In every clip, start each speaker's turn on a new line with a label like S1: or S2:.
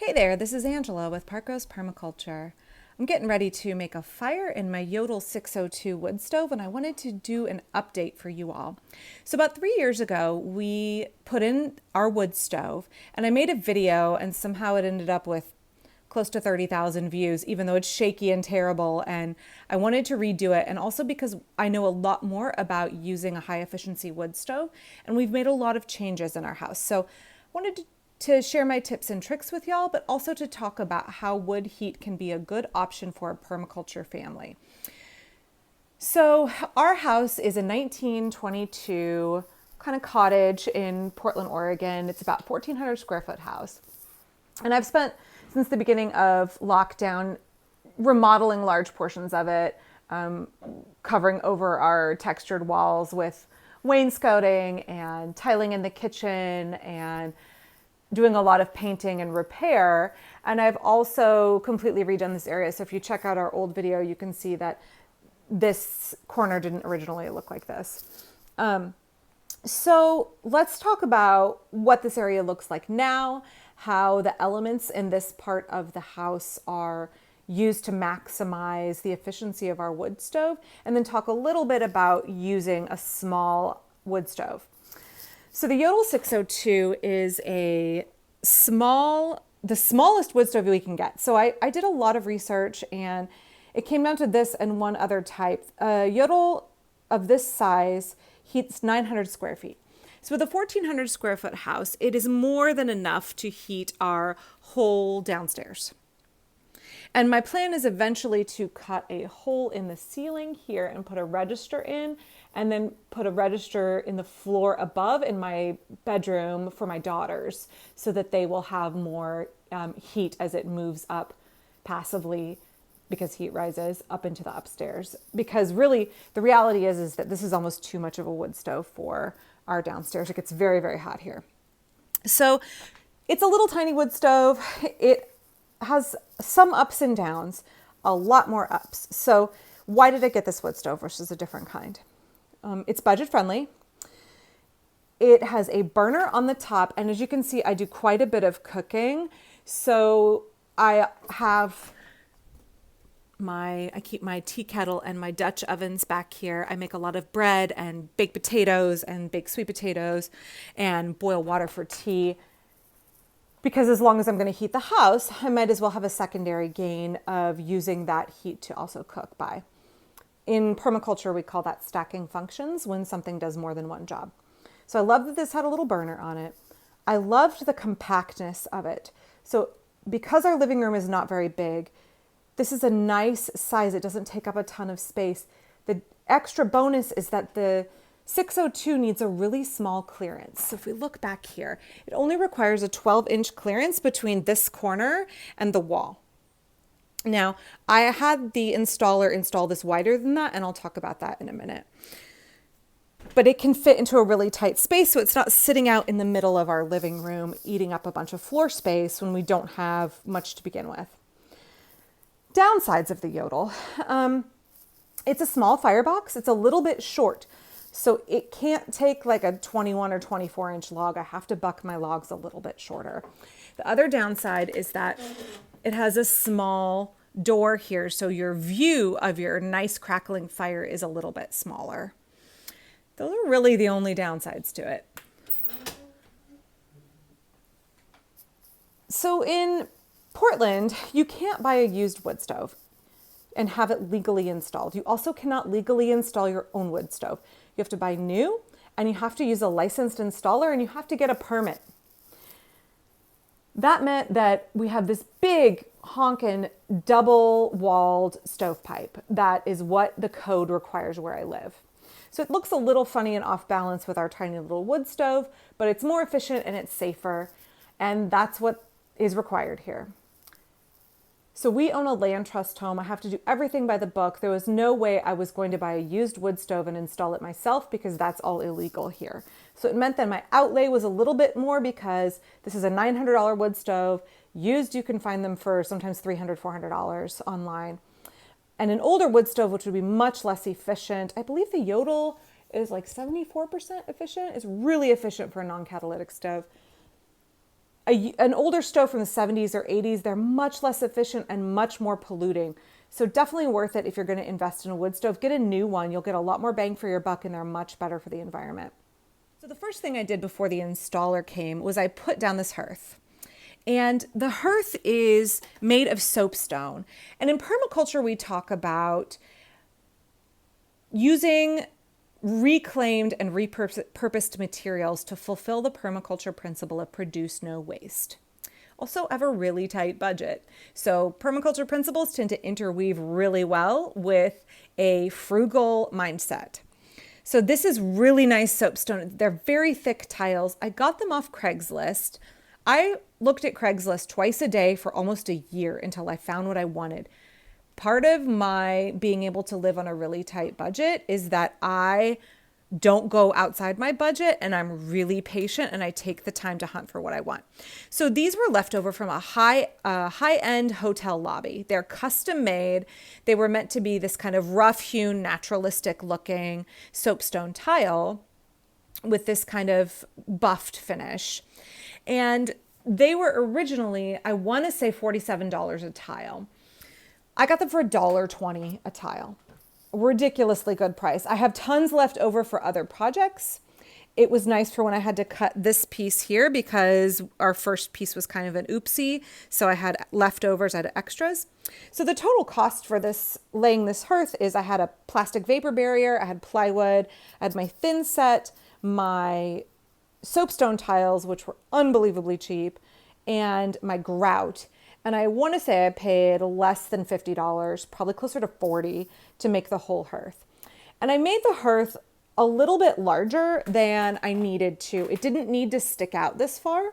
S1: Hey there, this is Angela with Parkos Permaculture. I'm getting ready to make a fire in my Jotul 602 wood stove, and I wanted to do an update for you all. So about 3 years ago, we put in our wood stove, and I made a video, and somehow it ended up with close to 30,000 views, even though it's shaky and terrible. And I wanted to redo it. And also because I know a lot more about using a high efficiency wood stove, and we've made a lot of changes in our house. So I wanted to share my tips and tricks with y'all, but also to talk about how wood heat can be a good option for a permaculture family. So our house is a 1922 kind of cottage in Portland, Oregon. It's about 1,400 square foot house. And I've spent since the beginning of lockdown remodeling large portions of it, covering over our textured walls with wainscoting and tiling in the kitchen and doing a lot of painting and repair. And I've also completely redone this area. So if you check out our old video, you can see that this corner didn't originally look like this. So let's talk about what this area looks like now, how the elements in this part of the house are used to maximize the efficiency of our wood stove, and then talk a little bit about using a small wood stove. So the Jotul 602 is the smallest wood stove we can get. So I did a lot of research, and it came down to this and one other type. A Jotul of this size heats 900 square feet. So with a 1,400 square foot house, it is more than enough to heat our whole downstairs. And my plan is eventually to cut a hole in the ceiling here and put a register in, and then put a register in the floor above in my bedroom for my daughters, so that they will have more heat as it moves up passively, because heat rises up into the upstairs. Because really the reality is that this is almost too much of a wood stove for our downstairs. It gets very, very hot here. So it's a little tiny wood stove. It has some ups and downs, a lot more ups. So why did I get this wood stove versus a different kind? It's budget friendly. It has a burner on the top. And as you can see, I do quite a bit of cooking. So I keep my tea kettle and my Dutch ovens back here. I make a lot of bread and baked potatoes and baked sweet potatoes and boil water for tea. Because as long as I'm going to heat the house, I might as well have a secondary gain of using that heat to also cook by. In permaculture, we call that stacking functions, when something does more than one job. So I love that this had a little burner on it. I loved the compactness of it. So because our living room is not very big, this is a nice size. It doesn't take up a ton of space. The extra bonus is that the 602 needs a really small clearance. So if we look back here, it only requires a 12-inch clearance between this corner and the wall. Now, I had the installer install this wider than that, and I'll talk about that in a minute. But it can fit into a really tight space, so it's not sitting out in the middle of our living room, eating up a bunch of floor space when we don't have much to begin with. Downsides of the Jotul. It's a small firebox. It's a little bit short. So it can't take like a 21 or 24 inch log. I have to buck my logs a little bit shorter. The other downside is that it has a small door here, so your view of your nice crackling fire is a little bit smaller. Those are really the only downsides to it. So in Portland, you can't buy a used wood stove and have it legally installed. You also cannot legally install your own wood stove. You have to buy new, and you have to use a licensed installer, and you have to get a permit. That meant that we have this big honkin' double-walled stovepipe. That is what the code requires where I live. So it looks a little funny and off balance with our tiny little wood stove, but it's more efficient and it's safer, and that's what is required here. So we own a land trust home. I have to do everything by the book. There was no way I was going to buy a used wood stove and install it myself, because that's all illegal here. So it meant that my outlay was a little bit more, because this is a $900 wood stove. Used, you can find them for sometimes $300, $400 online. And an older wood stove, which would be much less efficient. I believe the Jotul is like 74% efficient. It's really efficient for a non-catalytic stove. an older stove from the 70s or 80s, they're much less efficient and much more polluting. So definitely worth it if you're going to invest in a wood stove. Get a new one. You'll get a lot more bang for your buck and they're much better for the environment. So the first thing I did before the installer came was I put down this hearth. And the hearth is made of soapstone. And in permaculture, we talk about using reclaimed and repurposed materials to fulfill the permaculture principle of produce no waste. Also have a really tight budget. So permaculture principles tend to interweave really well with a frugal mindset. So this is really nice soapstone. They're very thick tiles. I got them off Craigslist. I looked at Craigslist twice a day for almost a year until I found what I wanted. Part of my being able to live on a really tight budget is that I don't go outside my budget and I'm really patient and I take the time to hunt for what I want. So these were left over from a high-end hotel lobby. They're custom made. They were meant to be this kind of rough-hewn, naturalistic looking soapstone tile with this kind of buffed finish. And they were originally, I want to say $47 a tile. I got them for $1.20 a tile. Ridiculously good price. I have tons left over for other projects. It was nice for when I had to cut this piece here because our first piece was kind of an oopsie. So I had leftovers, I had extras. So the total cost for this, laying this hearth, is I had a plastic vapor barrier, I had plywood, I had my thin set, my soapstone tiles, which were unbelievably cheap, and my grout. And I want to say I paid less than $50, probably closer to $40, to make the whole hearth. And I made the hearth a little bit larger than I needed to. It didn't need to stick out this far,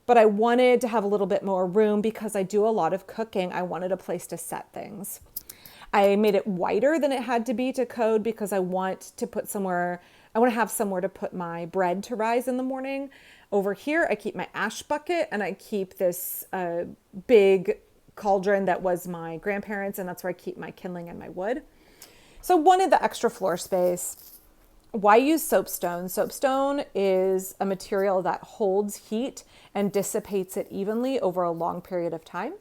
S1: but I wanted to have a little bit more room because I do a lot of cooking. I wanted a place to set things. I made it wider than it had to be to code because I want to put somewhere, I want to have somewhere to put my bread to rise in the morning. Over here, I keep my ash bucket and I keep this big cauldron that was my grandparents', and that's where I keep my kindling and my wood. So I wanted the extra floor space. Why use soapstone? Soapstone is a material that holds heat and dissipates it evenly over a long period of time.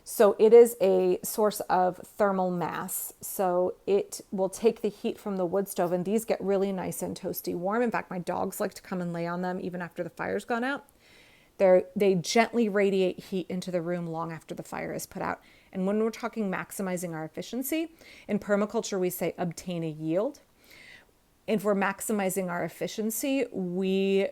S1: So it is a source of thermal mass. So it will take the heat from the wood stove, and these get really nice and toasty warm. In fact, my dogs like to come and lay on them even after the fire's gone out. They gently radiate heat into the room long after the fire is put out. And when we're talking maximizing our efficiency, in permaculture, we say obtain a yield. If we're maximizing our efficiency, we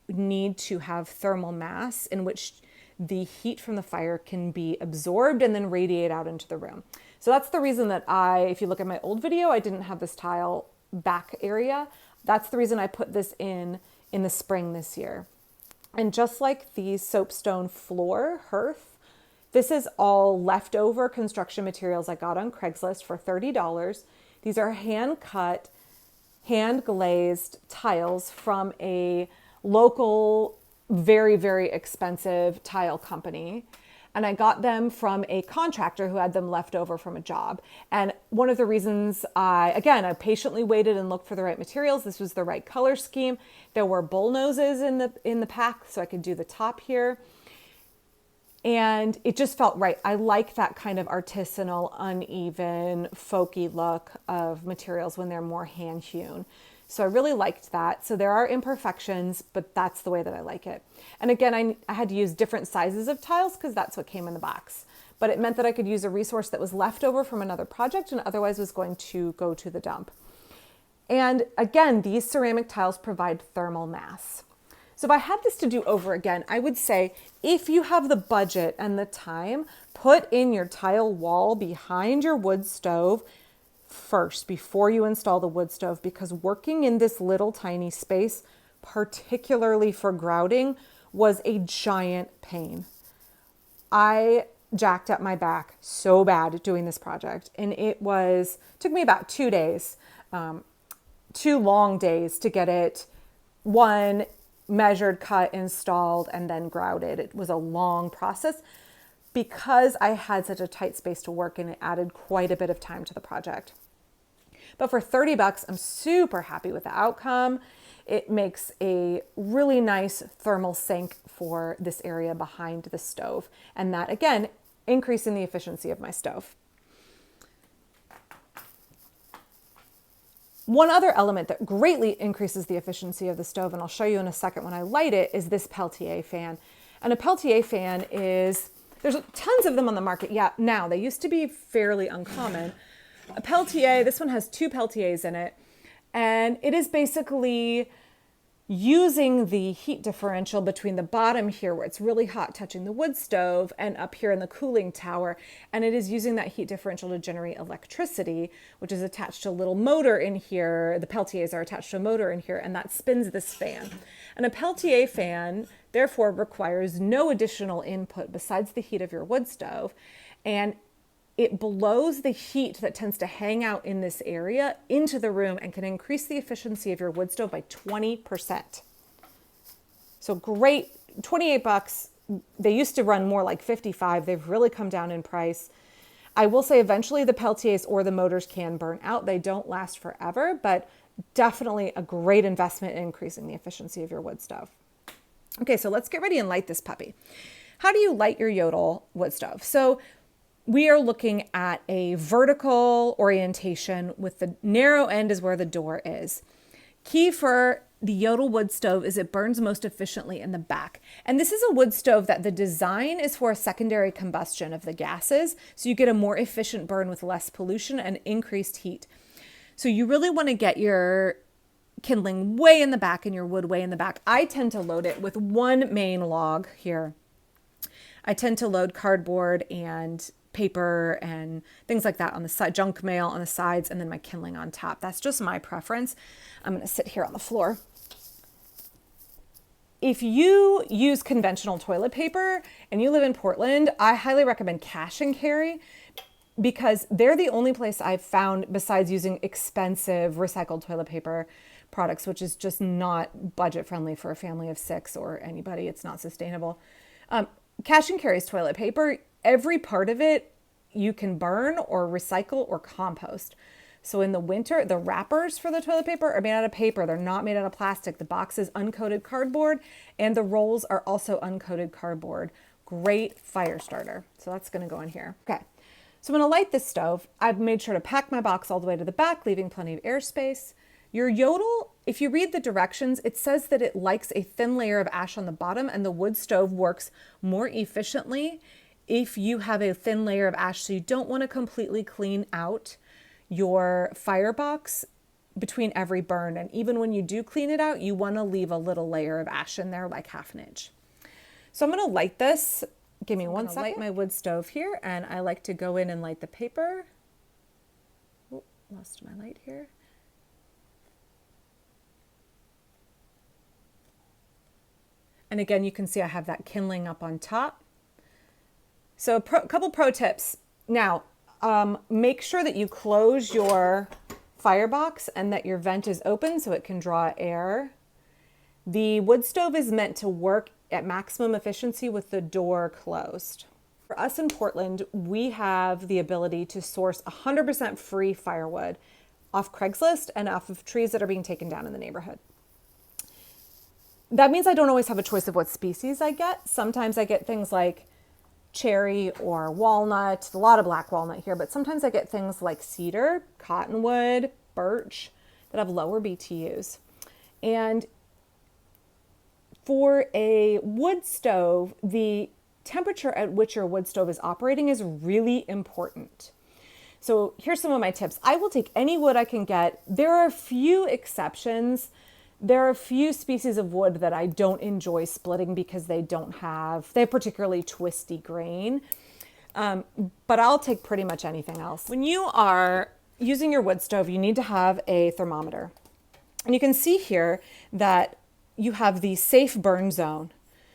S1: need to have thermal mass in which the heat from the fire can be absorbed and then radiate out into the room. So that's the reason that if you look at my old video, I didn't have this tile back area. That's the reason I put this in the spring this year. And just like the soapstone floor hearth, this is all leftover construction materials I got on Craigslist for $30. These are hand-cut, hand-glazed tiles from a local, very, very expensive tile company. And I got them from a contractor who had them left over from a job. And one of the reasons I patiently waited and looked for the right materials. This was the right color scheme. There were bull noses in the pack, so I could do the top here. And it just felt right. I like that kind of artisanal, uneven, folky look of materials when they're more hand hewn. So I really liked that. So there are imperfections, but that's the way that I like it. And again, I had to use different sizes of tiles because that's what came in the box. But it meant that I could use a resource that was left over from another project and otherwise was going to go to the dump. And again, these ceramic tiles provide thermal mass. So if I had this to do over again, I would say if you have the budget and the time, put in your tile wall behind your wood stove first before you install the wood stove, because working in this little tiny space, particularly for grouting, was a giant pain. I jacked up my back so bad doing this project, and took me about 2 days, 2 long days to get it measured, cut, installed, and then grouted. It was a long process because I had such a tight space to work in. It added quite a bit of time to the project. But for $30, I'm super happy with the outcome. it makes a really nice thermal sink for this area behind the stove. And that, again, increasing the efficiency of my stove. One other element that greatly increases the efficiency of the stove, and I'll show you in a second when I light it, is this Peltier fan. And a Peltier fan is, there's tons of them on the market. Yeah, now they used to be fairly uncommon. A Peltier, this one has 2 Peltiers in it, and it is basically using the heat differential between the bottom here where it's really hot touching the wood stove and up here in the cooling tower, and it is using that heat differential to generate electricity, which is attached to a little motor in here. The Peltiers are attached to a motor in here, and that spins this fan. And a Peltier fan therefore requires no additional input besides the heat of your wood stove, and it blows the heat that tends to hang out in this area into the room and can increase the efficiency of your wood stove by 20%. So great, 28 bucks. They used to run more like 55. They've really come down in price. I will say eventually the Peltiers or the motors can burn out. They don't last forever, but definitely a great investment in increasing the efficiency of your wood stove. Okay, so let's get ready and light this puppy. How do you light your Jotul wood stove? So we are looking at a vertical orientation with the narrow end is where the door is. Key for the Jotul wood stove is it burns most efficiently in the back. And this is a wood stove that the design is for a secondary combustion of the gases, so you get a more efficient burn with less pollution and increased heat. So you really want to get your kindling way in the back and your wood way in the back. I tend to load it with one main log here. I tend to load cardboard and paper and things like that on the side, junk mail on the sides, and then my kindling on top. That's just my preference. I'm going to sit here on the floor. If you use conventional toilet paper and you live in Portland, I highly recommend cash and carry, because they're the only place I've found, besides using expensive recycled toilet paper products, which is just not budget friendly for a family of 6 or anybody. It's not sustainable. Cash and carry's toilet paper, every part of it you can burn or recycle or compost. So in the winter, the wrappers for the toilet paper are made out of paper. They're not made out of plastic. The box is uncoated cardboard, and the rolls are also uncoated cardboard. Great fire starter. So that's going to go in here. Okay. So I'm going to light this stove. I've made sure to pack my box all the way to the back, leaving plenty of airspace. Your Jotul, if you read the directions, it says that it likes a thin layer of ash on the bottom, and the wood stove works more efficiently if you have a thin layer of ash. So you don't want to completely clean out your firebox between every burn. And even when you do clean it out, you want to leave a little layer of ash in there, like 1/2 inch. So I'm going to light this. Give me 1 second. Light my wood stove here, and I like to go in and light the paper. Oh, lost my light here. And again, you can see I have that kindling up on top. So a couple pro tips. Now, make sure that you close your firebox and that your vent is open so it can draw air. The wood stove is meant to work at maximum efficiency with the door closed. For us in Portland, we have the ability to source 100% free firewood off Craigslist and off of trees that are being taken down in the neighborhood. That means I don't always have a choice of what species I get. Sometimes I get things like cherry or walnut, a lot of black walnut here, but sometimes I get things like cedar, cottonwood, birch that have lower BTUs. And for a wood stove, the temperature at which your wood stove is operating is really important. So here's some of my tips. I will take any wood I can get. There are a few exceptions. There are a few species of wood that I don't enjoy splitting because they have particularly twisty grain. But I'll take pretty much anything else. When you are using your wood stove, you need to have a thermometer. And you can see here that you have the safe burn zone.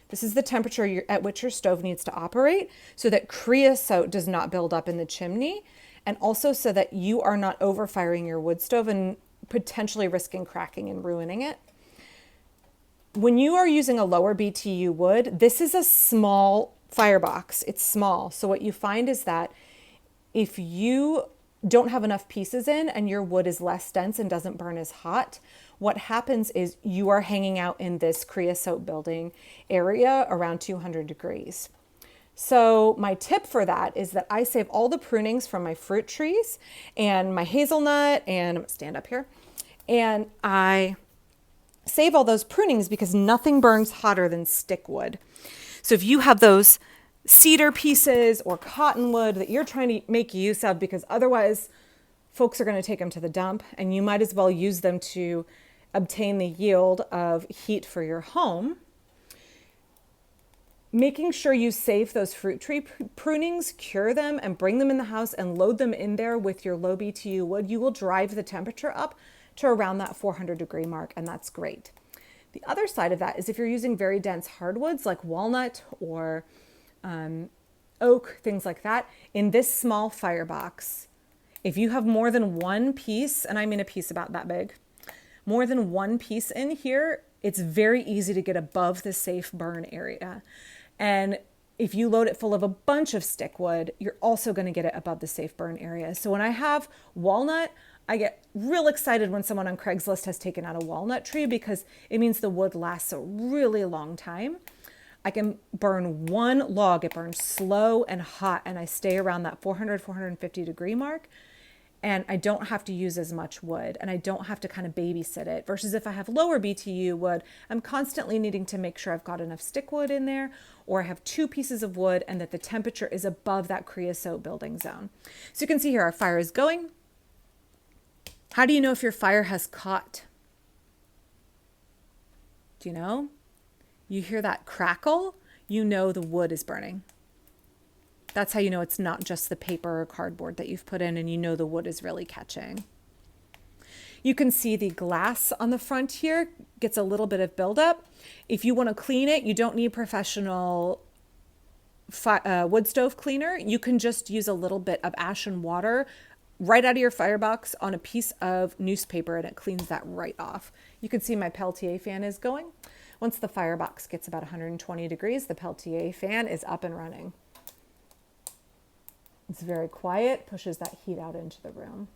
S1: This is the temperature at which your stove needs to operate so that creosote does not build up in the chimney, and also so that you are not overfiring your wood stove and potentially risking cracking and ruining it. When you are using a lower BTU wood, this is a small firebox. It's small. So what you find is that if you don't have enough pieces in and your wood is less dense and doesn't burn as hot, what happens is you are hanging out in this creosote building area around 200 degrees. So my tip for that is that I save all the prunings from my fruit trees and my hazelnut, and I'm gonna stand up here, and I save all those prunings because nothing burns hotter than stick wood. So if you have those cedar pieces or cottonwood that you're trying to make use of, because otherwise folks are going to take them to the dump, and you might as well use them to obtain the yield of heat for your home, making sure you save those fruit tree prunings, cure them, and bring them in the house and load them in there with your low BTU wood, you will drive the temperature up to around that 400-degree mark, and that's great. The other side of that is if you're using very dense hardwoods like walnut or oak, things like that, in this small firebox, if you have more than one piece, and I mean a piece about that big, more than one piece in here, it's very easy to get above the safe burn area. And if you load it full of a bunch of stick wood, you're also going to get it above the safe burn area. So when I have walnut, I get real excited when someone on Craigslist has taken out a walnut tree because it means the wood lasts a really long time. I can burn one log, it burns slow and hot, and I stay around that 400, 450 degree mark. And I don't have to use as much wood, and I don't have to kind of babysit it. Versus if I have lower BTU wood, I'm constantly needing to make sure I've got enough stick wood in there, or I have two pieces of wood and that the temperature is above that creosote building zone. So you can see here our fire is going. How do you know if your fire has caught? Do you know? You hear that crackle, you know the wood is burning. That's how you know it's not just the paper or cardboard that you've put in, and you know the wood is really catching. You can see the glass on the front here gets a little bit of buildup. If you want to clean it, you don't need professional wood stove cleaner. You can just use a little bit of ash and water right out of your firebox on a piece of newspaper, and it cleans that right off. You can see my Peltier fan is going. Once the firebox gets about 120 degrees, the Peltier fan is up and running. It's very quiet, pushes that heat out into the room.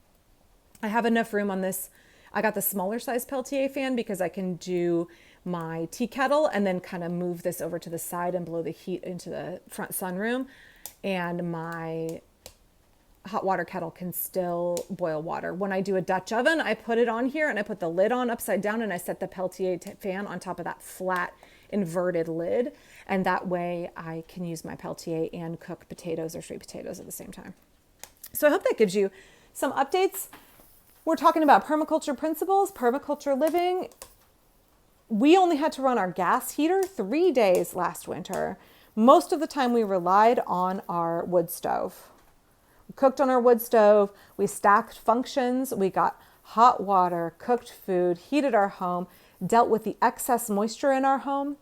S1: I have enough room on this. I got the smaller size Peltier fan because I can do my tea kettle and then kind of move this over to the side and blow the heat into the front sunroom. And my hot water kettle can still boil water. When I do a Dutch oven, I put it on here and I put the lid on upside down and I set the Peltier fan on top of that flat inverted lid. And that way I can use my Peltier and cook potatoes or sweet potatoes at the same time. So I hope that gives you some updates. We're talking about permaculture principles, permaculture living. We only had to run our gas heater 3 days last winter. Most of the time we relied on our wood stove. We cooked on our wood stove, we stacked functions, we got hot water, cooked food, heated our home, dealt with the excess moisture in our home.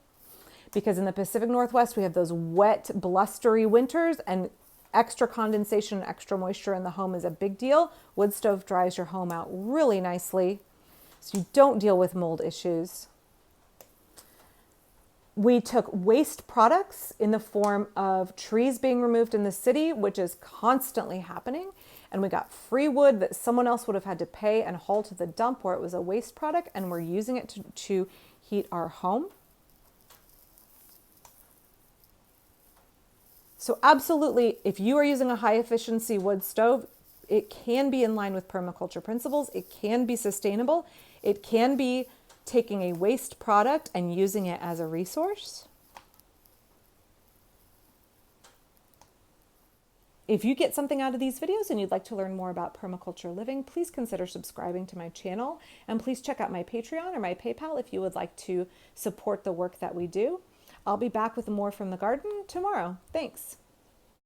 S1: Because in the Pacific Northwest, we have those wet, blustery winters, and extra condensation, extra moisture in the home is a big deal. Wood stove dries your home out really nicely, so you don't deal with mold issues. We took waste products in the form of trees being removed in the city, which is constantly happening. And we got free wood that someone else would have had to pay and haul to the dump where it was a waste product, and we're using it to heat our home. So absolutely, if you are using a high efficiency wood stove, it can be in line with permaculture principles. It can be sustainable. It can be taking a waste product and using it as a resource. If you get something out of these videos and you'd like to learn more about permaculture living, please consider subscribing to my channel, and please check out my Patreon or my PayPal if you would like to support the work that we do. I'll be back with more from the garden tomorrow. Thanks.